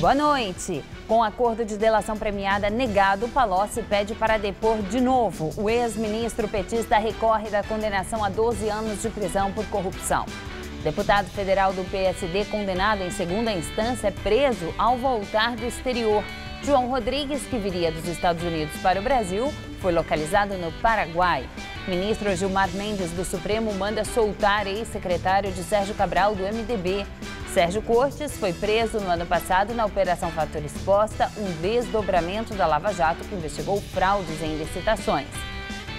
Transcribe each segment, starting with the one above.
Boa noite. Com acordo de delação premiada negado, Palocci pede para depor de novo. O ex-ministro petista recorre da condenação a 12 anos de prisão por corrupção. Deputado federal do PSD condenado em segunda instância é preso ao voltar do exterior. João Rodrigues, que viria dos Estados Unidos para o Brasil, foi localizado no Paraguai. Ministro Gilmar Mendes do Supremo manda soltar ex-secretário de Sérgio Cabral do MDB. Sérgio Cortes foi preso no ano passado na Operação Fator Exposta, um desdobramento da Lava Jato que investigou fraudes em licitações.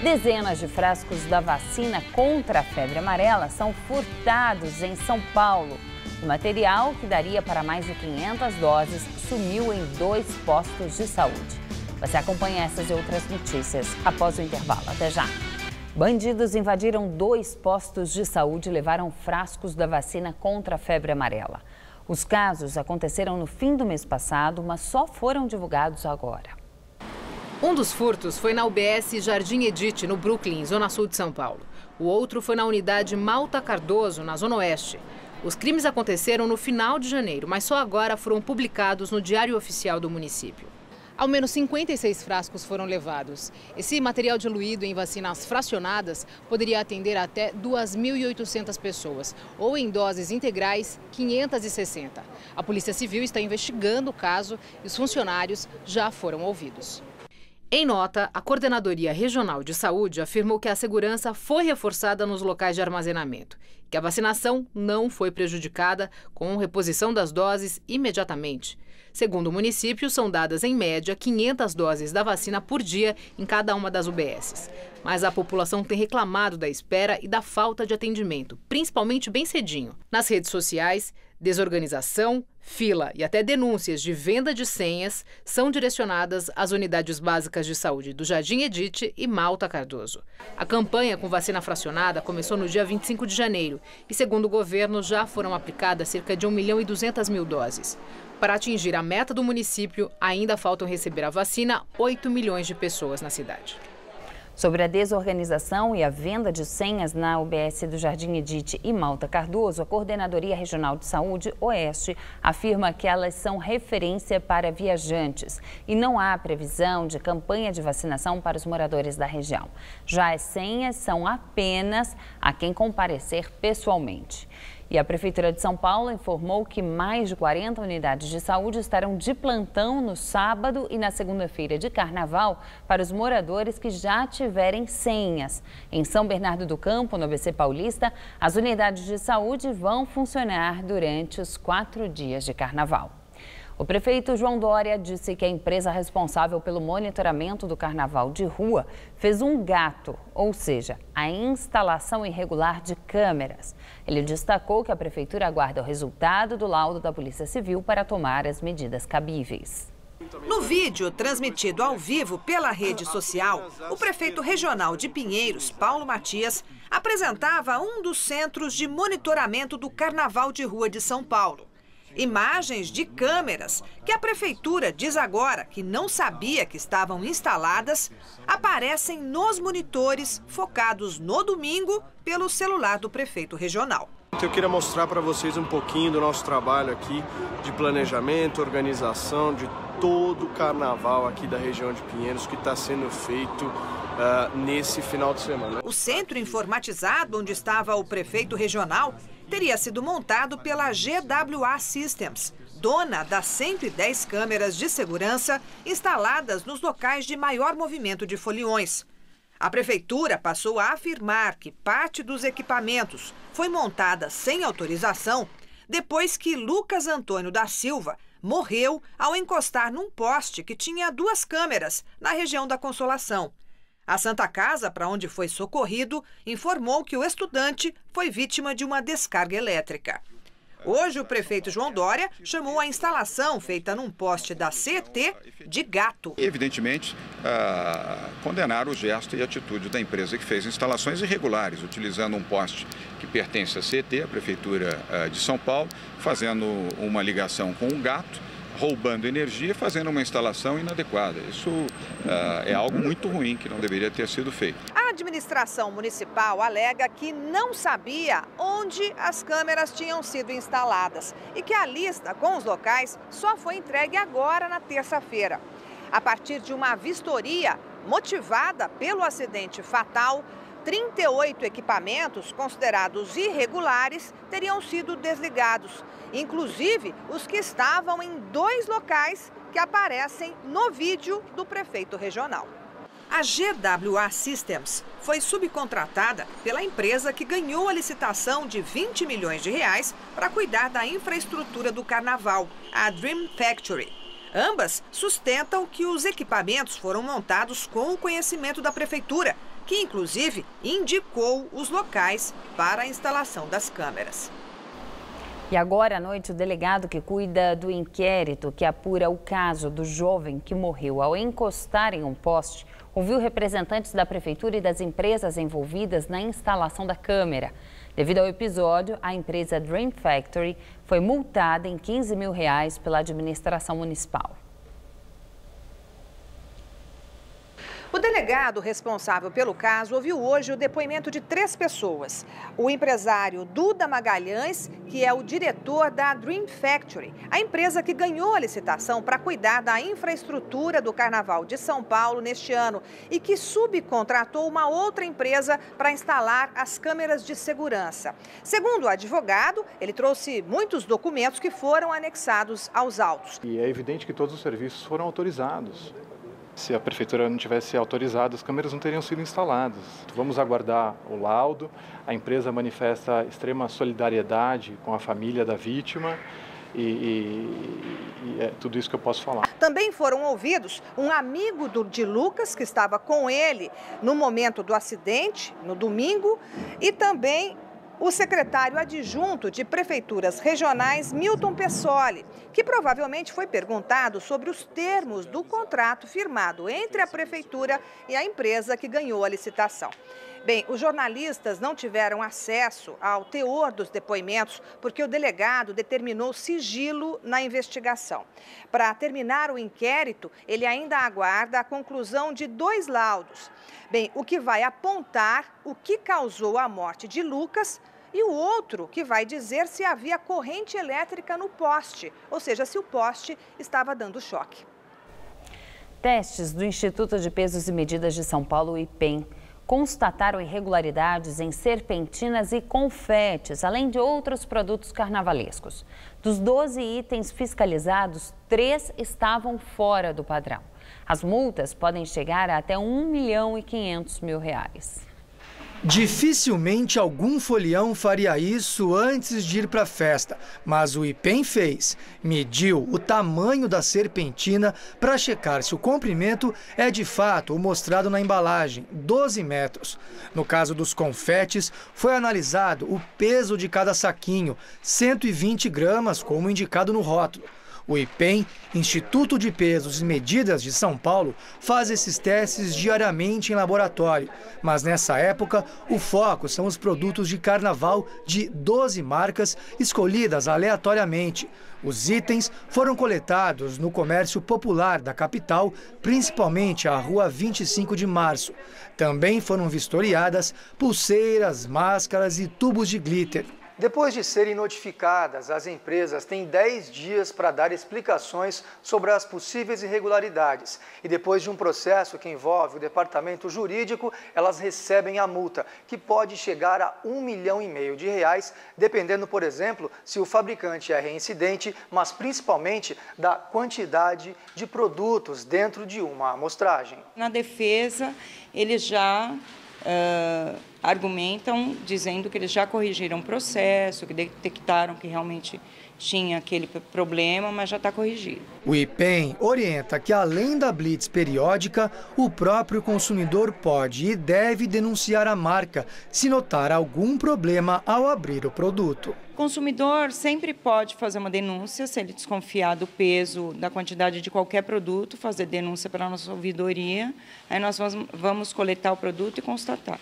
Dezenas de frascos da vacina contra a febre amarela são furtados em São Paulo. O material, que daria para mais de 500 doses, sumiu em 2 postos de saúde. Você acompanha essas e outras notícias após o intervalo. Até já! Bandidos invadiram 2 postos de saúde e levaram frascos da vacina contra a febre amarela. Os casos aconteceram no fim do mês passado, mas só foram divulgados agora. Um dos furtos foi na UBS Jardim Edite, no Brooklyn, zona sul de São Paulo. O outro foi na unidade Malta Cardoso, na zona oeste. Os crimes aconteceram no final de janeiro, mas só agora foram publicados no Diário Oficial do município. Ao menos 56 frascos foram levados. Esse material diluído em vacinas fracionadas poderia atender até 2.800 pessoas, ou em doses integrais, 560. A Polícia Civil está investigando o caso e os funcionários já foram ouvidos. Em nota, a Coordenadoria Regional de Saúde afirmou que a segurança foi reforçada nos locais de armazenamento, que a vacinação não foi prejudicada com reposição das doses imediatamente. Segundo o município, são dadas em média 500 doses da vacina por dia em cada uma das UBSs. Mas a população tem reclamado da espera e da falta de atendimento, principalmente bem cedinho. Nas redes sociais, desorganização, fila e até denúncias de venda de senhas são direcionadas às unidades básicas de saúde do Jardim Edite e Malta Cardoso. A campanha com vacina fracionada começou no dia 25 de janeiro e, segundo o governo, já foram aplicadas cerca de 1.200.000 doses. Para atingir a meta do município, ainda faltam receber a vacina 8 milhões de pessoas na cidade. Sobre a desorganização e a venda de senhas na UBS do Jardim Edite e Malta Cardoso, a Coordenadoria Regional de Saúde Oeste afirma que elas são referência para viajantes e não há previsão de campanha de vacinação para os moradores da região. Já as senhas são apenas a quem comparecer pessoalmente. E a Prefeitura de São Paulo informou que mais de 40 unidades de saúde estarão de plantão no sábado e na segunda-feira de carnaval para os moradores que já tiverem senhas. Em São Bernardo do Campo, no ABC Paulista, as unidades de saúde vão funcionar durante os 4 dias de carnaval. O prefeito João Dória disse que a empresa responsável pelo monitoramento do carnaval de rua fez um gato, ou seja, a instalação irregular de câmeras. Ele destacou que a prefeitura aguarda o resultado do laudo da Polícia Civil para tomar as medidas cabíveis. No vídeo transmitido ao vivo pela rede social, o prefeito regional de Pinheiros, Paulo Matias, apresentava um dos centros de monitoramento do Carnaval de Rua de São Paulo. Imagens de câmeras que a prefeitura diz agora que não sabia que estavam instaladas aparecem nos monitores focados no domingo pelo celular do prefeito regional. Eu queria mostrar para vocês um pouquinho do nosso trabalho aqui de planejamento, organização de todo o carnaval aqui da região de Pinheiros que está sendo feito nesse final de semana. O centro informatizado onde estava o prefeito regional teria sido montado pela GWA Systems, dona das 110 câmeras de segurança instaladas nos locais de maior movimento de foliões. A prefeitura passou a afirmar que parte dos equipamentos foi montada sem autorização depois que Lucas Antônio da Silva morreu ao encostar num poste que tinha 2 câmeras na região da Consolação. A Santa Casa, para onde foi socorrido, informou que o estudante foi vítima de uma descarga elétrica. Hoje, o prefeito João Dória chamou a instalação feita num poste da CET de gato. Evidentemente, condenar o gesto e a atitude da empresa que fez instalações irregulares, utilizando um poste que pertence à CET, a Prefeitura de São Paulo, fazendo uma ligação com um gato, roubando energia e fazendo uma instalação inadequada. Isso é algo muito ruim que não deveria ter sido feito. A administração municipal alega que não sabia onde as câmeras tinham sido instaladas e que a lista com os locais só foi entregue agora na terça-feira. A partir de uma vistoria motivada pelo acidente fatal, 38 equipamentos considerados irregulares teriam sido desligados, inclusive os que estavam em 2 locais que aparecem no vídeo do prefeito regional. A GWA Systems foi subcontratada pela empresa que ganhou a licitação de 20 milhões de reais para cuidar da infraestrutura do carnaval, a Dream Factory. Ambas sustentam que os equipamentos foram montados com o conhecimento da prefeitura, que inclusive indicou os locais para a instalação das câmeras. E agora à noite, o delegado que cuida do inquérito que apura o caso do jovem que morreu ao encostar em um poste, ouviu representantes da prefeitura e das empresas envolvidas na instalação da câmera. Devido ao episódio, a empresa Dream Factory foi multada em R$15 mil pela administração municipal. O delegado responsável pelo caso ouviu hoje o depoimento de 3 pessoas. O empresário Duda Magalhães, que é o diretor da Dream Factory, a empresa que ganhou a licitação para cuidar da infraestrutura do Carnaval de São Paulo neste ano e que subcontratou uma outra empresa para instalar as câmeras de segurança. Segundo o advogado, ele trouxe muitos documentos que foram anexados aos autos. E é evidente que todos os serviços foram autorizados. Se a prefeitura não tivesse autorizado, as câmeras não teriam sido instaladas. Vamos aguardar o laudo. A empresa manifesta extrema solidariedade com a família da vítima e é tudo isso que eu posso falar. Também foram ouvidos um amigo de Lucas, que estava com ele no momento do acidente, no domingo, e também o secretário adjunto de prefeituras regionais, Milton Pessoli, que provavelmente foi perguntado sobre os termos do contrato firmado entre a prefeitura e a empresa que ganhou a licitação. Bem, os jornalistas não tiveram acesso ao teor dos depoimentos porque o delegado determinou sigilo na investigação. Para terminar o inquérito, ele ainda aguarda a conclusão de 2 laudos. Bem, o que vai apontar o que causou a morte de Lucas e o outro que vai dizer se havia corrente elétrica no poste, ou seja, se o poste estava dando choque. Testes do Instituto de Pesos e Medidas de São Paulo, o IPEM, constataram irregularidades em serpentinas e confetes, além de outros produtos carnavalescos. Dos 12 itens fiscalizados, 3 estavam fora do padrão. As multas podem chegar a até R$1.500.000. Dificilmente algum folião faria isso antes de ir para a festa, mas o IPEM fez. Mediu o tamanho da serpentina para checar se o comprimento é de fato o mostrado na embalagem, 12 metros. No caso dos confetes, foi analisado o peso de cada saquinho, 120 gramas, como indicado no rótulo. O IPEM, Instituto de Pesos e Medidas de São Paulo, faz esses testes diariamente em laboratório. Mas nessa época, o foco são os produtos de carnaval de 12 marcas escolhidas aleatoriamente. Os itens foram coletados no comércio popular da capital, principalmente a Rua 25 de Março. Também foram vistoriadas pulseiras, máscaras e tubos de glitter. Depois de serem notificadas, as empresas têm 10 dias para dar explicações sobre as possíveis irregularidades. E depois de um processo que envolve o departamento jurídico, elas recebem a multa, que pode chegar a R$1,5 milhão, dependendo, por exemplo, se o fabricante é reincidente, mas principalmente da quantidade de produtos dentro de uma amostragem. Na defesa, eles já argumentam dizendo que eles já corrigiram o processo, que detectaram que realmente tinha aquele problema, mas já está corrigido. O IPEM orienta que, além da blitz periódica, o próprio consumidor pode e deve denunciar a marca se notar algum problema ao abrir o produto. O consumidor sempre pode fazer uma denúncia, se ele desconfiar do peso, da quantidade de qualquer produto, fazer denúncia para a nossa ouvidoria, aí nós vamos coletar o produto e constatar.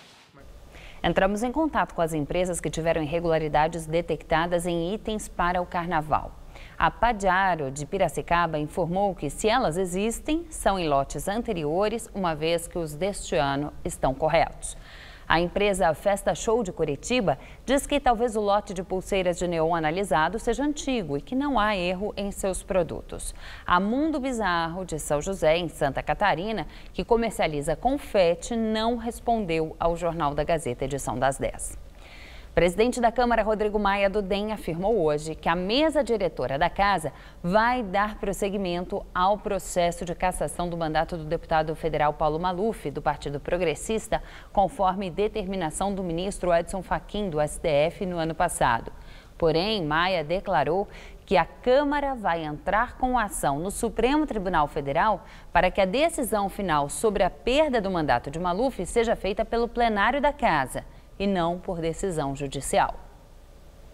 Entramos em contato com as empresas que tiveram irregularidades detectadas em itens para o carnaval. A Padiaro de Piracicaba informou que, se elas existem, são em lotes anteriores, uma vez que os deste ano estão corretos. A empresa Festa Show de Curitiba diz que talvez o lote de pulseiras de neon analisado seja antigo e que não há erro em seus produtos. A Mundo Bizarro de São José, em Santa Catarina, que comercializa confete, não respondeu ao Jornal da Gazeta, edição das 10. O presidente da Câmara, Rodrigo Maia, do DEM, afirmou hoje que a mesa diretora da casa vai dar prosseguimento ao processo de cassação do mandato do deputado federal Paulo Maluf, do Partido Progressista, conforme determinação do ministro Edson Fachin, do STF, no ano passado. Porém, Maia declarou que a Câmara vai entrar com ação no Supremo Tribunal Federal para que a decisão final sobre a perda do mandato de Maluf seja feita pelo plenário da casa e não por decisão judicial.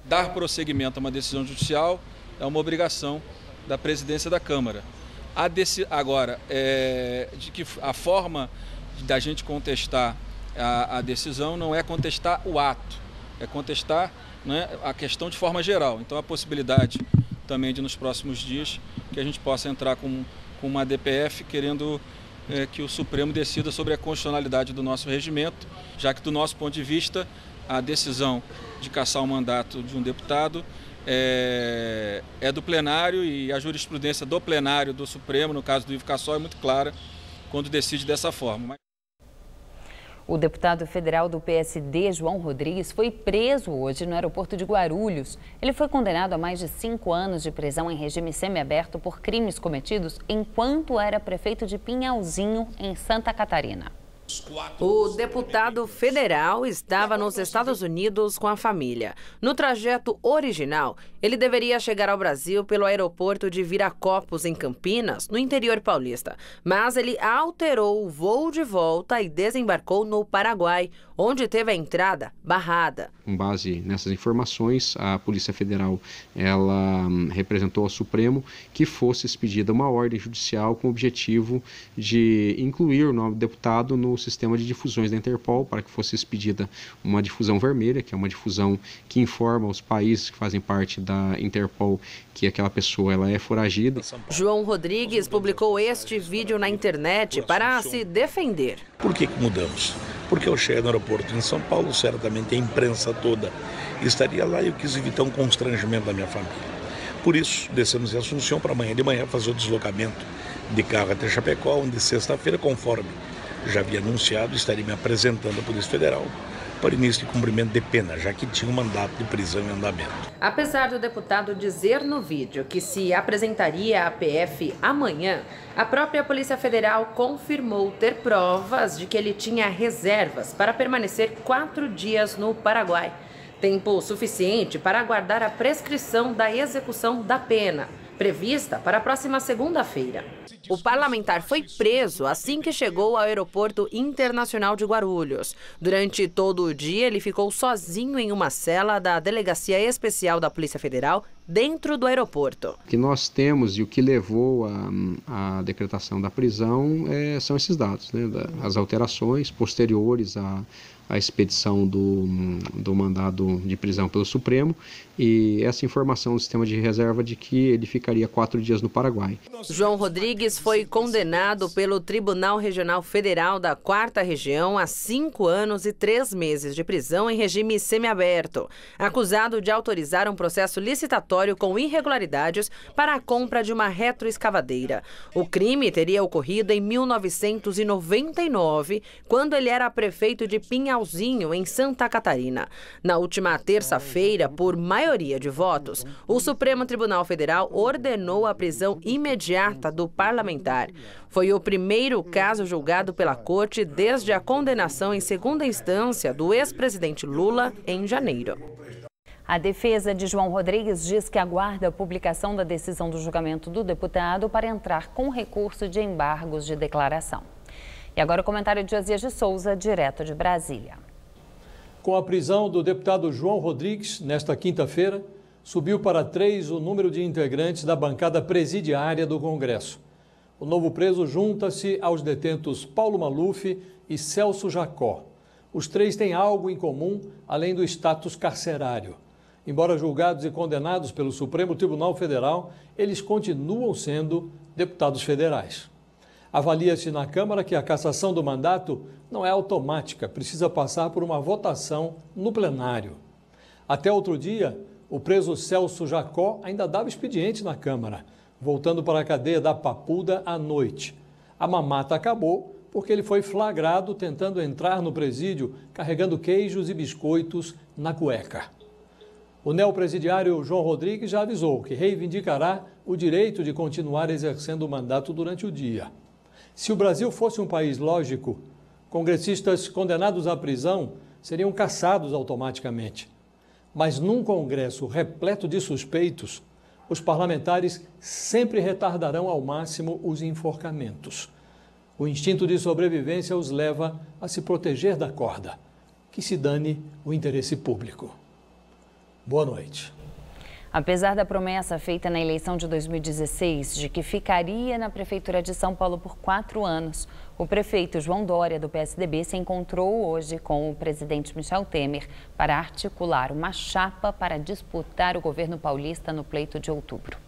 Dar prosseguimento a uma decisão judicial é uma obrigação da presidência da Câmara. Agora, de que a forma da gente contestar a decisão não é contestar o ato, é contestar, né, a questão de forma geral. Então, a possibilidade também de, nos próximos dias, que a gente possa entrar com uma DPF querendo que o Supremo decida sobre a constitucionalidade do nosso regimento, já que, do nosso ponto de vista, a decisão de cassar o mandato de um deputado é do plenário, e a jurisprudência do plenário do Supremo, no caso do Ivo Cassol, é muito clara quando decide dessa forma. O deputado federal do PSD, João Rodrigues, foi preso hoje no aeroporto de Guarulhos. Ele foi condenado a mais de 5 anos de prisão em regime semiaberto por crimes cometidos enquanto era prefeito de Pinhalzinho, em Santa Catarina. O deputado federal estava nos Estados Unidos com a família. No trajeto original, ele deveria chegar ao Brasil pelo aeroporto de Viracopos, em Campinas, no interior paulista. Mas ele alterou o voo de volta e desembarcou no Paraguai, onde teve a entrada barrada. Com base nessas informações, a Polícia Federal ela representou ao Supremo que fosse expedida uma ordem judicial com o objetivo de incluir o nome do deputado no sistema de difusões da Interpol, para que fosse expedida uma difusão vermelha, que é uma difusão que informa os países que fazem parte da Interpol que aquela pessoa ela é foragida. João Rodrigues publicou este vídeo na internet para se defender. Por que mudamos? Porque eu cheguei no aeroporto em São Paulo, certamente a imprensa toda estaria lá e eu quis evitar um constrangimento da minha família. Por isso, descemos em Assunção para amanhã de manhã fazer o deslocamento de carro até Chapecó, onde sexta-feira, conforme já havia anunciado, estaria me apresentando à Polícia Federal para início de cumprimento de pena, já que tinha um mandato de prisão em andamento. Apesar do deputado dizer no vídeo que se apresentaria à PF amanhã, a própria Polícia Federal confirmou ter provas de que ele tinha reservas para permanecer 4 dias no Paraguai. Tempo suficiente para aguardar a prescrição da execução da pena, prevista para a próxima segunda-feira. O parlamentar foi preso assim que chegou ao Aeroporto Internacional de Guarulhos. Durante todo o dia, ele ficou sozinho em uma cela da Delegacia Especial da Polícia Federal, dentro do aeroporto. O que nós temos e o que levou à decretação da prisão são esses dados, né? As alterações posteriores à expedição do mandado de prisão pelo Supremo e essa informação do sistema de reserva de que ele ficaria 4 dias no Paraguai. João Rodrigues foi condenado pelo Tribunal Regional Federal da 4ª Região a 5 anos e 3 meses de prisão em regime semiaberto, acusado de autorizar um processo licitatório com irregularidades para a compra de uma retroescavadeira. O crime teria ocorrido em 1999, quando ele era prefeito de Pinhalzinho, em Santa Catarina. Na última terça-feira, por maioria de votos, o Supremo Tribunal Federal ordenou a prisão imediata do parlamentar. Foi o primeiro caso julgado pela corte desde a condenação em segunda instância do ex-presidente Lula em janeiro. A defesa de João Rodrigues diz que aguarda a publicação da decisão do julgamento do deputado para entrar com recurso de embargos de declaração. E agora o comentário de Josias de Souza, direto de Brasília. Com a prisão do deputado João Rodrigues, nesta quinta-feira, subiu para 3 o número de integrantes da bancada presidiária do Congresso. O novo preso junta-se aos detentos Paulo Maluf e Celso Jacó. Os 3 têm algo em comum, além do status carcerário. Embora julgados e condenados pelo Supremo Tribunal Federal, eles continuam sendo deputados federais. Avalia-se na Câmara que a cassação do mandato não é automática, precisa passar por uma votação no plenário. Até outro dia, o preso Celso Jacó ainda dava expediente na Câmara, voltando para a cadeia da Papuda à noite. A mamata acabou porque ele foi flagrado tentando entrar no presídio carregando queijos e biscoitos na cueca. O neopresidiário João Rodrigues já avisou que reivindicará o direito de continuar exercendo o mandato durante o dia. Se o Brasil fosse um país lógico, congressistas condenados à prisão seriam cassados automaticamente. Mas num Congresso repleto de suspeitos, os parlamentares sempre retardarão ao máximo os enforcamentos. O instinto de sobrevivência os leva a se proteger da corda. Que se dane o interesse público. Boa noite. Apesar da promessa feita na eleição de 2016 de que ficaria na Prefeitura de São Paulo por 4 anos, o prefeito João Dória, do PSDB, se encontrou hoje com o presidente Michel Temer para articular uma chapa para disputar o governo paulista no pleito de outubro.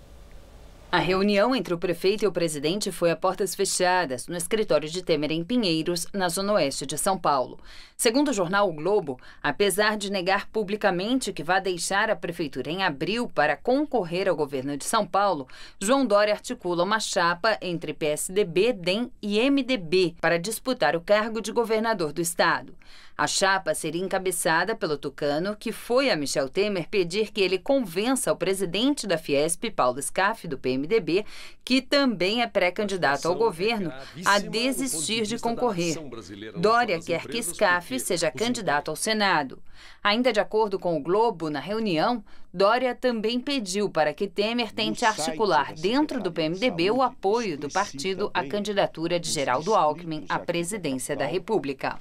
A reunião entre o prefeito e o presidente foi a portas fechadas no escritório de Temer em Pinheiros, na zona oeste de São Paulo. Segundo o jornal O Globo, apesar de negar publicamente que vai deixar a prefeitura em abril para concorrer ao governo de São Paulo, João Dória articula uma chapa entre PSDB, DEM e MDB para disputar o cargo de governador do estado. A chapa seria encabeçada pelo tucano, que foi a Michel Temer pedir que ele convença o presidente da Fiesp, Paulo Scaff, do PMDB, que também é pré-candidato ao governo, a desistir de concorrer. Dória quer que Scaff seja candidato ao Senado. Ainda de acordo com o Globo, na reunião, Dória também pediu para que Temer tente articular dentro do PMDB o apoio do partido à candidatura de Geraldo Alckmin à presidência da República.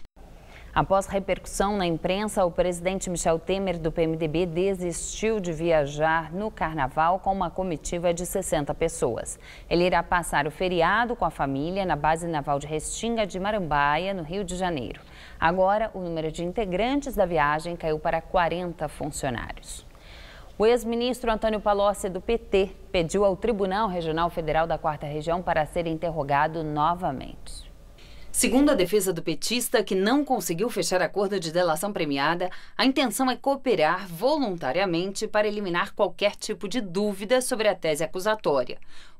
Após repercussão na imprensa, o presidente Michel Temer, do PMDB, desistiu de viajar no Carnaval com uma comitiva de 60 pessoas. Ele irá passar o feriado com a família na base naval de Restinga de Marambaia, no Rio de Janeiro. Agora, o número de integrantes da viagem caiu para 40 funcionários. O ex-ministro Antônio Palocci, do PT, pediu ao Tribunal Regional Federal da 4ª Região para ser interrogado novamente. Segundo a defesa do petista, que não conseguiu fechar acordo de delação premiada, a intenção é cooperar voluntariamente para eliminar qualquer tipo de dúvida sobre a tese acusatória.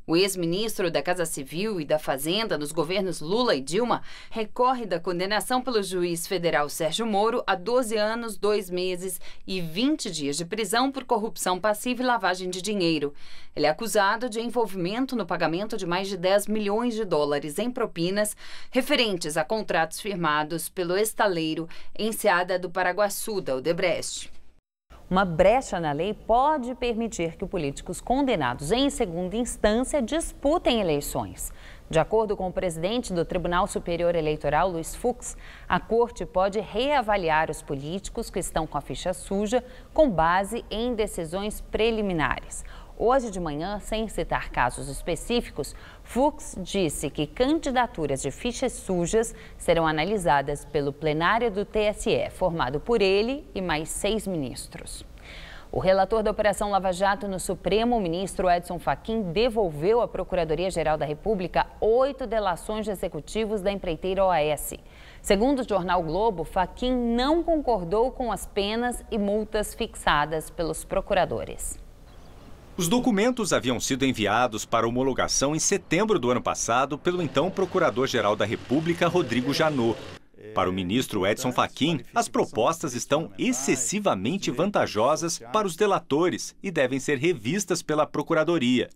O ex-ministro da Casa Civil e da Fazenda nos governos Lula e Dilma recorre da condenação pelo juiz federal Sérgio Moro a 12 anos, 2 meses e 20 dias de prisão por corrupção passiva e lavagem de dinheiro. Ele é acusado de envolvimento no pagamento de mais de 10 milhões de dólares em propinas referentes a contratos firmados pelo estaleiro Enseada do Paraguaçu, da Odebrecht. Uma brecha na lei pode permitir que políticos condenados em segunda instância disputem eleições. De acordo com o presidente do Tribunal Superior Eleitoral, Luiz Fux, a corte pode reavaliar os políticos que estão com a ficha suja com base em decisões preliminares. Hoje de manhã, sem citar casos específicos, Fux disse que candidaturas de fichas sujas serão analisadas pelo plenário do TSE, formado por ele e mais 6 ministros. O relator da Operação Lava Jato no Supremo, o ministro Edson Fachin, devolveu à Procuradoria-Geral da República 8 delações de executivos da empreiteira OAS. Segundo o jornal Globo, Fachin não concordou com as penas e multas fixadas pelos procuradores. Os documentos haviam sido enviados para homologação em setembro do ano passado pelo então Procurador-Geral da República, Rodrigo Janot. Para o ministro Edson Fachin, as propostas estão excessivamente vantajosas para os delatores e devem ser revistas pela Procuradoria.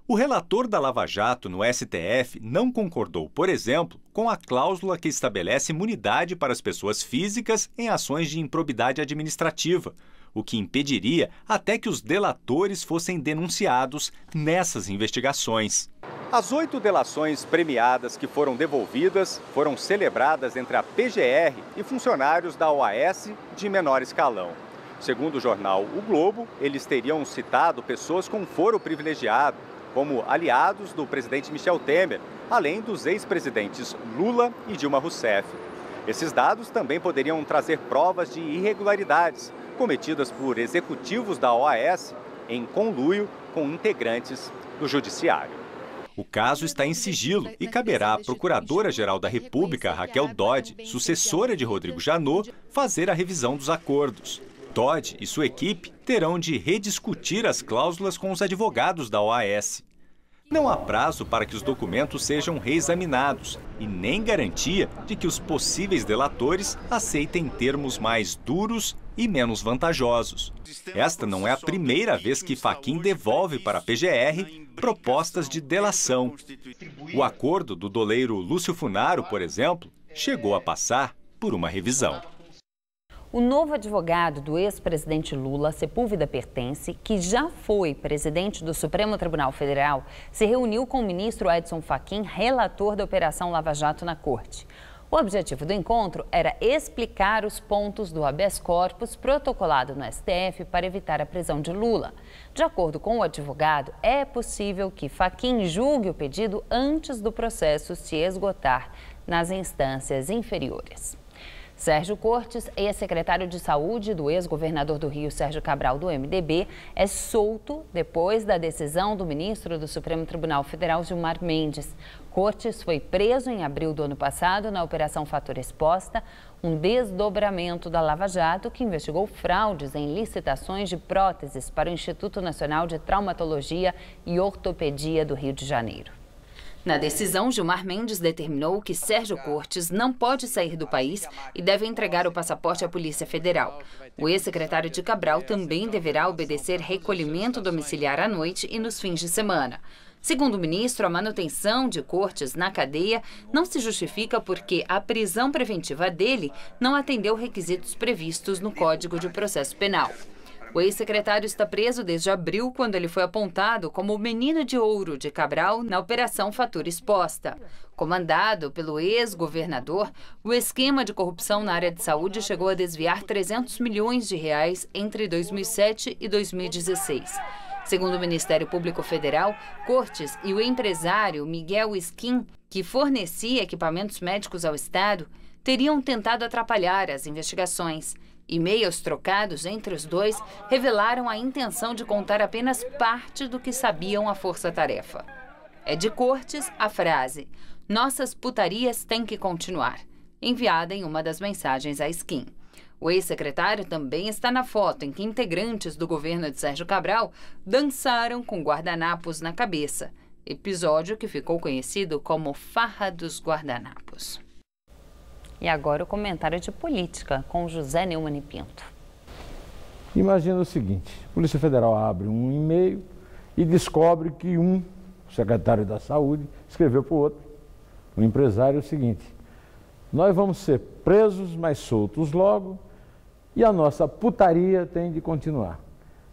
O relator da Lava Jato no STF não concordou, por exemplo, com a cláusula que estabelece imunidade para as pessoas físicas em ações de improbidade administrativa, o que impediria até que os delatores fossem denunciados nessas investigações. As 8 delações premiadas que foram devolvidas foram celebradas entre a PGR e funcionários da OAS de menor escalão. Segundo o jornal O Globo, eles teriam citado pessoas com foro privilegiado, como aliados do presidente Michel Temer, além dos ex-presidentes Lula e Dilma Rousseff. Esses dados também poderiam trazer provas de irregularidades, cometidas por executivos da OAS em conluio com integrantes do Judiciário. O caso está em sigilo e caberá à Procuradora-Geral da República, Raquel Dodge, sucessora de Rodrigo Janot, fazer a revisão dos acordos. Dodge e sua equipe terão de rediscutir as cláusulas com os advogados da OAS. Não há prazo para que os documentos sejam reexaminados e nem garantia de que os possíveis delatores aceitem termos mais duros e menos vantajosos. Esta não é a primeira vez que Fachin devolve para a PGR propostas de delação. O acordo do doleiro Lúcio Funaro, por exemplo, chegou a passar por uma revisão. O novo advogado do ex-presidente Lula, Sepúlveda Pertence, que já foi presidente do Supremo Tribunal Federal, se reuniu com o ministro Edson Fachin, relator da Operação Lava Jato na Corte. O objetivo do encontro era explicar os pontos do habeas corpus protocolado no STF para evitar a prisão de Lula. De acordo com o advogado, é possível que Fachin julgue o pedido antes do processo se esgotar nas instâncias inferiores. Sérgio Cortes, ex-secretário de Saúde do ex-governador do Rio, Sérgio Cabral, do MDB, é solto depois da decisão do ministro do Supremo Tribunal Federal, Gilmar Mendes. Cortes foi preso em abril do ano passado na Operação Fator Exposta, um desdobramento da Lava Jato que investigou fraudes em licitações de próteses para o Instituto Nacional de Traumatologia e Ortopedia do Rio de Janeiro. Na decisão, Gilmar Mendes determinou que Sérgio Cortes não pode sair do país e deve entregar o passaporte à Polícia Federal. O ex-secretário de Cabral também deverá obedecer recolhimento domiciliar à noite e nos fins de semana. Segundo o ministro, a manutenção de Cortes na cadeia não se justifica porque a prisão preventiva dele não atendeu requisitos previstos no Código de Processo Penal. O ex-secretário está preso desde abril, quando ele foi apontado como o menino de ouro de Cabral na Operação Fator Exposta. Comandado pelo ex-governador, o esquema de corrupção na área de saúde chegou a desviar 300 milhões de reais entre 2007 e 2016. Segundo o Ministério Público Federal, Cortes e o empresário Miguel Skin, que fornecia equipamentos médicos ao Estado, teriam tentado atrapalhar as investigações. E-mails trocados entre os dois revelaram a intenção de contar apenas parte do que sabiam a força-tarefa. É de Cortes a frase "Nossas putarias têm que continuar", enviada em uma das mensagens à Skin. O ex-secretário também está na foto em que integrantes do governo de Sérgio Cabral dançaram com guardanapos na cabeça, episódio que ficou conhecido como Farra dos Guardanapos. E agora o comentário de política com José Neumann e Pinto. Imagina o seguinte, a Polícia Federal abre um e-mail e descobre que um secretário da Saúde escreveu para o outro, um empresário, o seguinte: nós vamos ser presos, mas soltos logo, e a nossa putaria tem de continuar.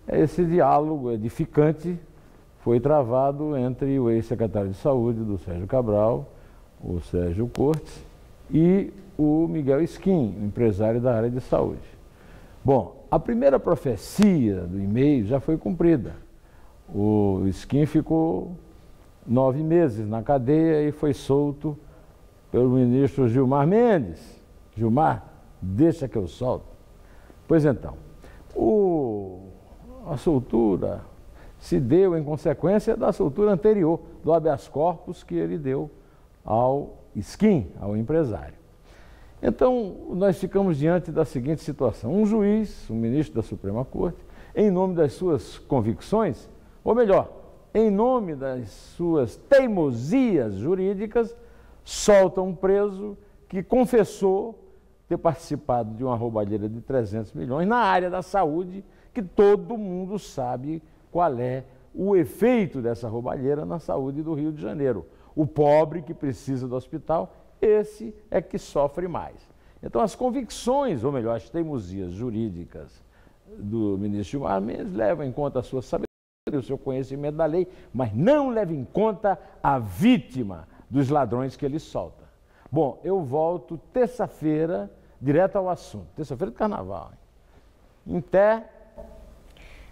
Esse diálogo edificante foi travado entre o ex-secretário de Saúde do Sérgio Cabral, o Sérgio Cortes, e o Miguel Skin, empresário da área de saúde. Bom, a primeira profecia do e-mail já foi cumprida. O Skin ficou 9 meses na cadeia e foi solto pelo ministro Gilmar Mendes. Gilmar, deixa que eu solto. Pois então, a soltura se deu em consequência da soltura anterior, do habeas corpus que ele deu ao Skin, ao empresário. Então, nós ficamos diante da seguinte situação: um juiz, um ministro da Suprema Corte, em nome das suas convicções, ou melhor, em nome das suas teimosias jurídicas, solta um preso que confessou ter participado de uma roubalheira de 300 milhões na área da saúde, que todo mundo sabe qual é o efeito dessa roubalheira na saúde do Rio de Janeiro. O pobre que precisa do hospital, esse é que sofre mais. Então, as convicções, ou melhor, as teimosias jurídicas do ministro Gilmar Mendes levam em conta a sua sabedoria, o seu conhecimento da lei, mas não leva em conta a vítima dos ladrões que ele solta. Bom, eu volto terça-feira, direto ao assunto. Terça-feira do Carnaval. Até.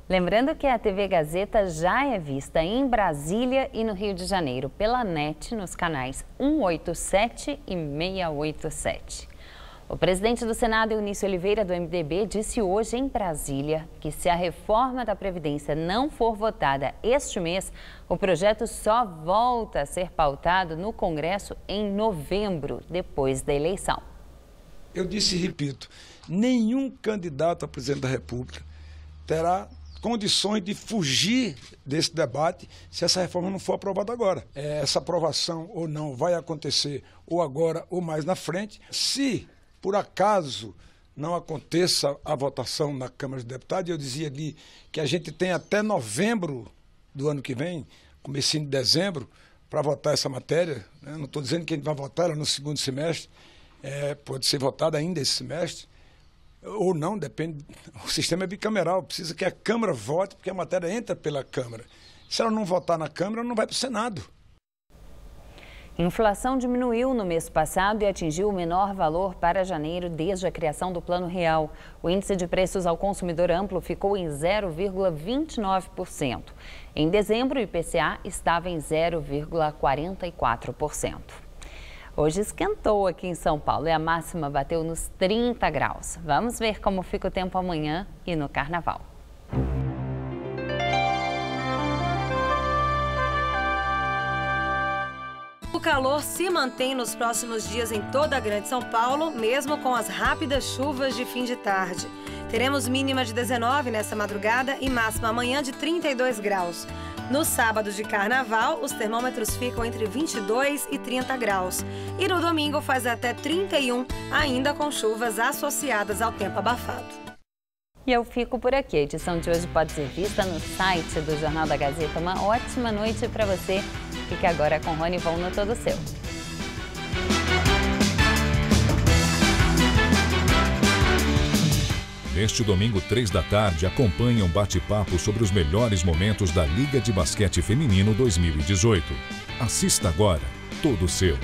Lembrando que a TV Gazeta já é vista em Brasília e no Rio de Janeiro pela NET nos canais 187 e 687. O presidente do Senado, Eunício Oliveira, do MDB, disse hoje em Brasília que se a reforma da Previdência não for votada este mês, o projeto só volta a ser pautado no Congresso em novembro, depois da eleição. Eu disse e repito, nenhum candidato a presidente da República terá condições de fugir desse debate se essa reforma não for aprovada agora. Essa aprovação ou não vai acontecer ou agora ou mais na frente. Se por acaso não aconteça a votação na Câmara dos Deputados, eu dizia ali que a gente tem até novembro do ano que vem, comecinho de dezembro, para votar essa matéria. Não estou dizendo que a gente vai votar ela no segundo semestre, pode ser votada ainda esse semestre, ou não, depende. O sistema é bicameral, precisa que a Câmara vote, porque a matéria entra pela Câmara. Se ela não votar na Câmara, não vai para o Senado. Inflação diminuiu no mês passado e atingiu o menor valor para janeiro desde a criação do Plano Real. O índice de preços ao consumidor amplo ficou em 0,29%. Em dezembro, o IPCA estava em 0,44%. Hoje esquentou aqui em São Paulo e a máxima bateu nos 30 graus. Vamos ver como fica o tempo amanhã e no Carnaval. O calor se mantém nos próximos dias em toda a Grande São Paulo, mesmo com as rápidas chuvas de fim de tarde. Teremos mínima de 19 nessa madrugada e máxima amanhã de 32 graus. No sábado de Carnaval, os termômetros ficam entre 22 e 30 graus. E no domingo faz até 31, ainda com chuvas associadas ao tempo abafado. E eu fico por aqui. A edição de hoje pode ser vista no site do Jornal da Gazeta. Uma ótima noite para você. Fique agora com Rony Von no Todo Seu. Neste domingo, 3 da tarde, acompanhe um bate-papo sobre os melhores momentos da Liga de Basquete Feminino 2018. Assista agora, Todo Seu.